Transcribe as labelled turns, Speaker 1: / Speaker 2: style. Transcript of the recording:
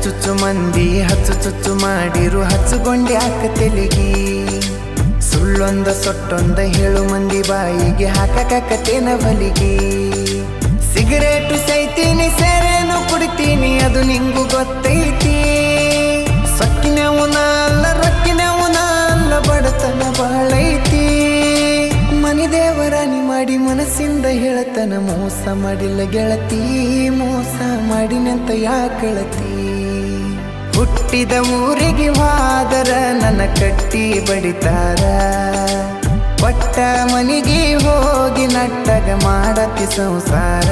Speaker 1: ಚುಚ್ಚು ಮಂದಿ ಹಚ್ಚು ಚುಚ್ಚು ಮಾಡಿರು ಹಚ್ಚುಗೊಂಡೆ ಹಾಕ ತೆಲಿಗಿ ಸುಳ್ಳೊಂದ ಸೊಟ್ಟೊಂದ ಹೇಳು ಮಂದಿ ಬಾಯಿಗೆ ಹಾಕಕತ್ತೇನ ಬಲಿಗಿ ಸಿಗರೇಟು ಸೈತೀನಿ ಸೇರೇನು ಕುಡಿತೀನಿ ಅದು ನಿಂಗು ಗೊತ್ತೈತಿ ಸೊಕ್ಕಿನವನ ಅಲ್ಲ ರೊಕ್ಕಿನವನ ಅಲ್ಲ ಬಡತನ ಬಾಳೈತಿ ಮನಿ ದೇವರಾನಿ ಮಾಡಿ ಮನಸ್ಸಿಂದ ಹೇಳತನ ಮೋಸ ಮಾಡಿಲ್ಲ ಗೆಳತಿ ಮೋಸ ಮಾಡಿನಂತ ಯಾಕಳತಿ ಹುಟ್ಟಿದ ಊರಿಗೆ ಹೋದರ ನನ್ನ ಕಟ್ಟಿ ಬಡಿತಾರ ಪಟ್ಟ ಮನಿಗೆ ಹೋಗಿ ನಟ್ಟಗ ಮಾಡತಿ ಸಂಸಾರ